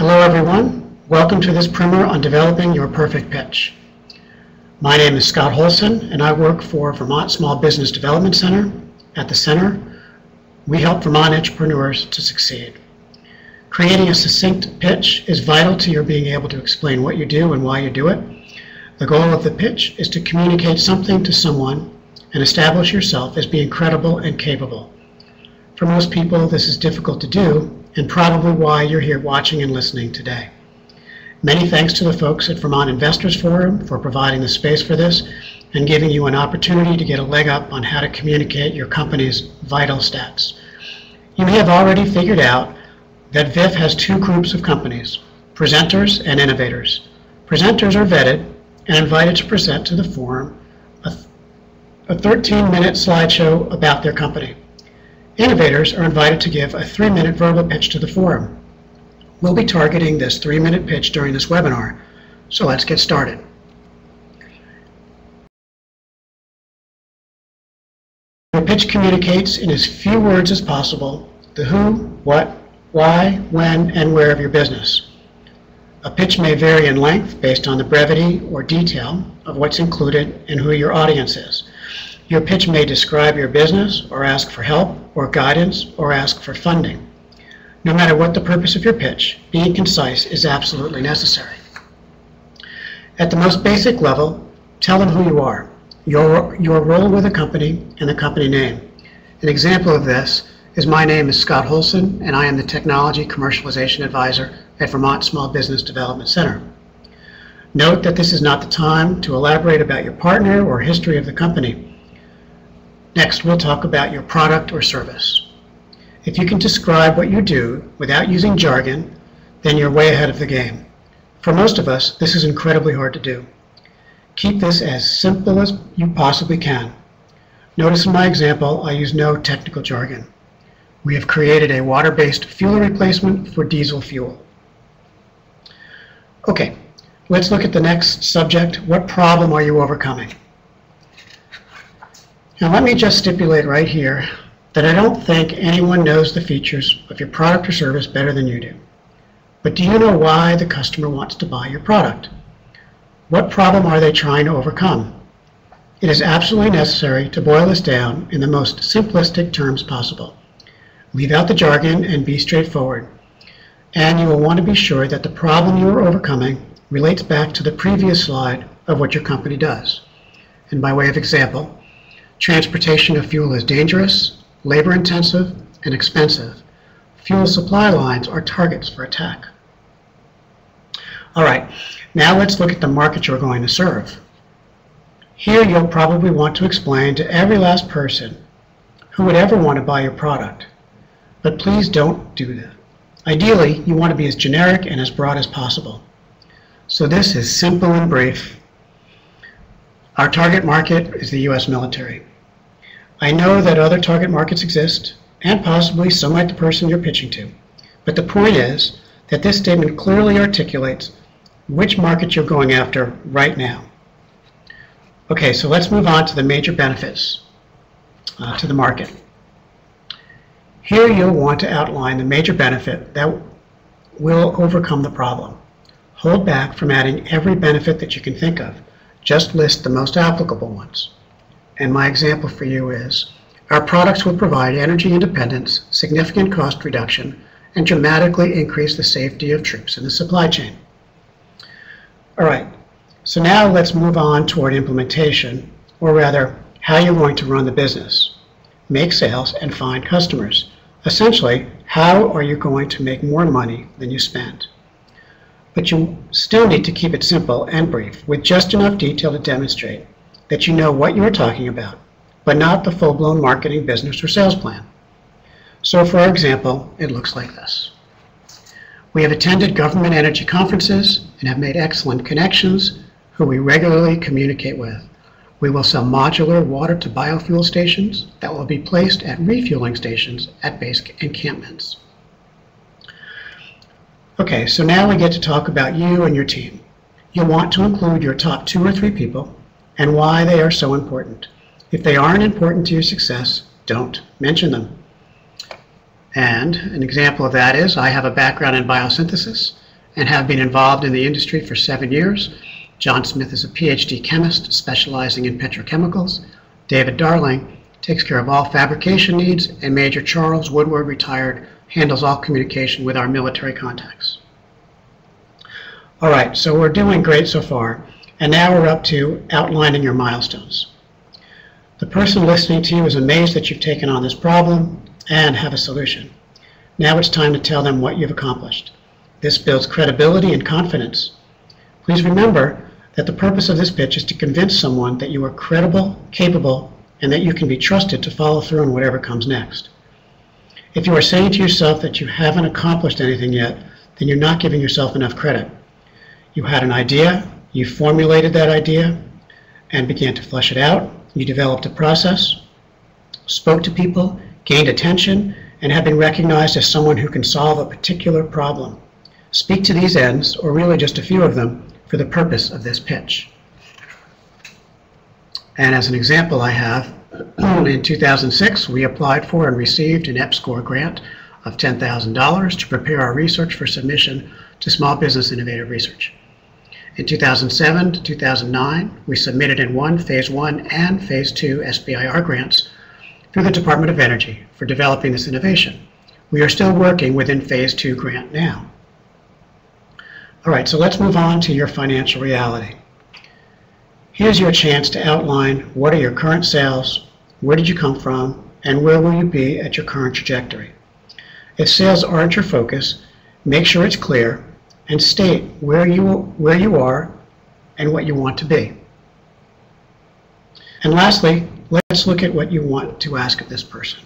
Hello everyone, welcome to this primer on developing your perfect pitch. My name is Scott Holson and I work for Vermont Small Business Development Center. At the center, we help Vermont entrepreneurs to succeed. Creating a succinct pitch is vital to your being able to explain what you do and why you do it. The goal of the pitch is to communicate something to someone and establish yourself as being credible and capable. For most people, this is difficult to do, and probably why you're here watching and listening today. Many thanks to the folks at Vermont Investors Forum for providing the space for this and giving you an opportunity to get a leg up on how to communicate your company's vital stats. You may have already figured out that VIF has two groups of companies, presenters and innovators. Presenters are vetted and invited to present to the forum a 13-minute slideshow about their company. Innovators are invited to give a 3-minute verbal pitch to the forum. We'll be targeting this 3-minute pitch during this webinar, so let's get started. Your pitch communicates in as few words as possible the who, what, why, when, and where of your business. A pitch may vary in length based on the brevity or detail of what's included and who your audience is. Your pitch may describe your business, or ask for help, or guidance, or ask for funding. No matter what the purpose of your pitch, being concise is absolutely necessary. At the most basic level, tell them who you are, your role with the company, and the company name. An example of this is my name is Scott Holson, and I am the Technology Commercialization Advisor at Vermont Small Business Development Center. Note that this is not the time to elaborate about your partner or history of the company. Next, we'll talk about your product or service. If you can describe what you do without using jargon, then you're way ahead of the game. For most of us, this is incredibly hard to do. Keep this as simple as you possibly can. Notice in my example, I use no technical jargon. We have created a water-based fuel replacement for diesel fuel. Okay, let's look at the next subject. What problem are you overcoming? Now let me just stipulate right here that I don't think anyone knows the features of your product or service better than you do. But do you know why the customer wants to buy your product? What problem are they trying to overcome? It is absolutely necessary to boil this down in the most simplistic terms possible. Leave out the jargon and be straightforward. And you will want to be sure that the problem you are overcoming relates back to the previous slide of what your company does. And by way of example, transportation of fuel is dangerous, labor-intensive, and expensive. Fuel supply lines are targets for attack. All right, now let's look at the market you're going to serve. Here you'll probably want to explain to every last person who would ever want to buy your product. But please don't do that. Ideally, you want to be as generic and as broad as possible. So this is simple and brief. Our target market is the U.S. military. I know that other target markets exist, and possibly so might the person you're pitching to. But the point is that this statement clearly articulates which market you're going after right now. Okay, so let's move on to the major benefits to the market. Here you'll want to outline the major benefit that will overcome the problem. Hold back from adding every benefit that you can think of. Just list the most applicable ones. And my example for you is, our products will provide energy independence, significant cost reduction, and dramatically increase the safety of troops in the supply chain. All right, so now let's move on toward implementation, or rather, how you're going to run the business, make sales, and find customers. Essentially, how are you going to make more money than you spend? But you still need to keep it simple and brief, with just enough detail to demonstrate that you know what you are talking about, but not the full-blown marketing, business, or sales plan. So for example, it looks like this. We have attended government energy conferences and have made excellent connections who we regularly communicate with. We will sell modular water to biofuel stations that will be placed at refueling stations at base encampments. Okay, so now we get to talk about you and your team. You'll want to include your top 2 or 3 people and why they are so important. If they aren't important to your success, don't mention them. And an example of that is I have a background in biosynthesis. and have been involved in the industry for 7 years. John Smith is a PhD chemist specializing in petrochemicals. David Darling takes care of all fabrication needs, and Major Charles Woodward, retired, handles all communication with our military contacts. All right, so we're doing great so far, and now we're up to outlining your milestones. The person listening to you is amazed that you've taken on this problem and have a solution. Now it's time to tell them what you've accomplished. This builds credibility and confidence. Please remember that the purpose of this pitch is to convince someone that you are credible, capable, and that you can be trusted to follow through on whatever comes next. If you are saying to yourself that you haven't accomplished anything yet, then you're not giving yourself enough credit. You had an idea, you formulated that idea, and began to flesh it out. You developed a process, spoke to people, gained attention, and have been recognized as someone who can solve a particular problem. Speak to these ends, or really just a few of them, for the purpose of this pitch. And as an example, I have, in 2006, we applied for and received an EPSCoR grant of $10,000 to prepare our research for submission to Small Business Innovative Research. In 2007 to 2009, we submitted and won Phase 1 and Phase 2 SBIR grants through the Department of Energy for developing this innovation. We are still working within Phase 2 grant now. All right, so let's move on to your financial reality. Here's your chance to outline what are your current sales, where did you come from, and where will you be at your current trajectory. If sales aren't your focus, make sure it's clear and state where you are and what you want to be. And lastly, let's look at what you want to ask of this person.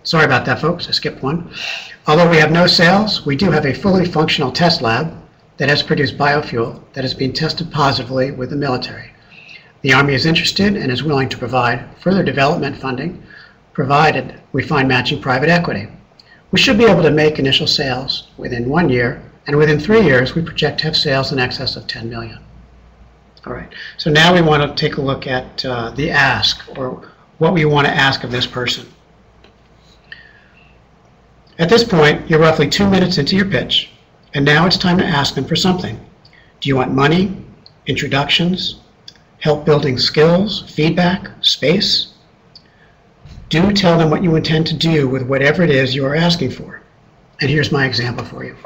Sorry about that, folks, I skipped one. Although we have no sales, we do have a fully functional test lab that has produced biofuel that has been tested positively with the military. The Army is interested and is willing to provide further development funding, provided we find matching private equity. We should be able to make initial sales within 1 year, and within 3 years, we project to have sales in excess of 10 million. All right, so now we want to take a look at the ask, or what we want to ask of this person. At this point, you're roughly 2 minutes into your pitch, and now it's time to ask them for something. Do you want money, introductions, help building skills, feedback, space? Do tell them what you intend to do with whatever it is you are asking for. And here's my example for you.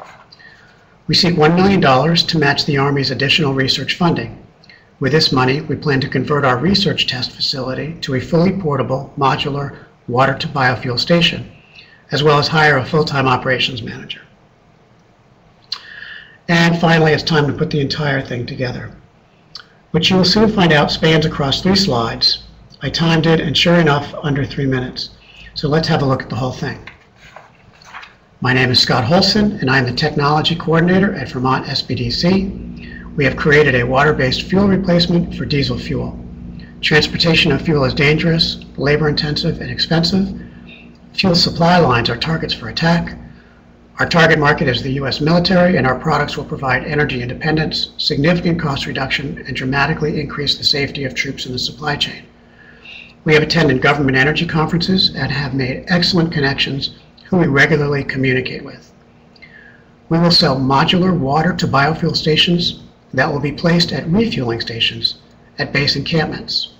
We seek $1 million to match the Army's additional research funding. With this money, we plan to convert our research test facility to a fully portable, modular water-to-biofuel station, as well as hire a full-time operations manager. And finally, it's time to put the entire thing together, which you will soon find out spans across 3 slides. I timed it, and sure enough, under 3 minutes. So let's have a look at the whole thing. My name is Scott Holson, and I am the Technology Coordinator at Vermont SBDC. We have created a water-based fuel replacement for diesel fuel. Transportation of fuel is dangerous, labor-intensive, and expensive. Fuel supply lines are targets for attack. Our target market is the U.S. military, and our products will provide energy independence, significant cost reduction, and dramatically increase the safety of troops in the supply chain. We have attended government energy conferences and have made excellent connections who we regularly communicate with. We will sell modular water-to-biofuel stations that will be placed at refueling stations at base encampments.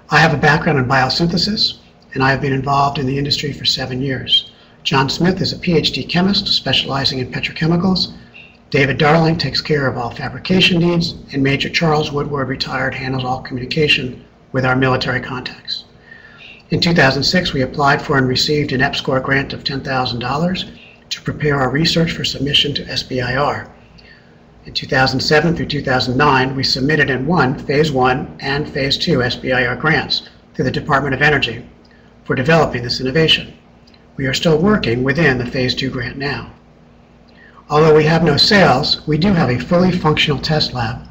I have a background in biosynthesis, and I have been involved in the industry for 7 years. John Smith is a PhD chemist specializing in petrochemicals. David Darling takes care of all fabrication needs, and Major Charles Woodward, retired, handles all communication with our military contacts. In 2006, we applied for and received an EPSCoR grant of $10,000 to prepare our research for submission to SBIR. In 2007 through 2009, we submitted and won Phase 1 and Phase 2 SBIR grants through the Department of Energy for developing this innovation. We are still working within the Phase 2 grant now. Although we have no sales, we do have a fully functional test lab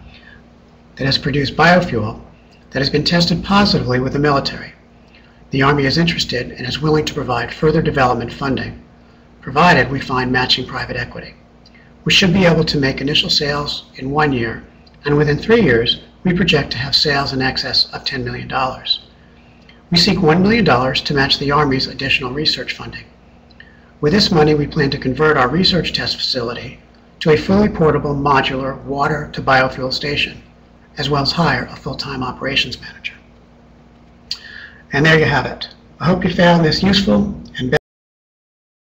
that has produced biofuel that has been tested positively with the military. The Army is interested and is willing to provide further development funding, provided we find matching private equity. We should be able to make initial sales in 1 year, and within 3 years, we project to have sales in excess of $10 million. We seek $1 million to match the Army's additional research funding. With this money, we plan to convert our research test facility to a fully portable modular water to biofuel station, as well as hire a full-time operations manager. And there you have it. I hope you found this useful and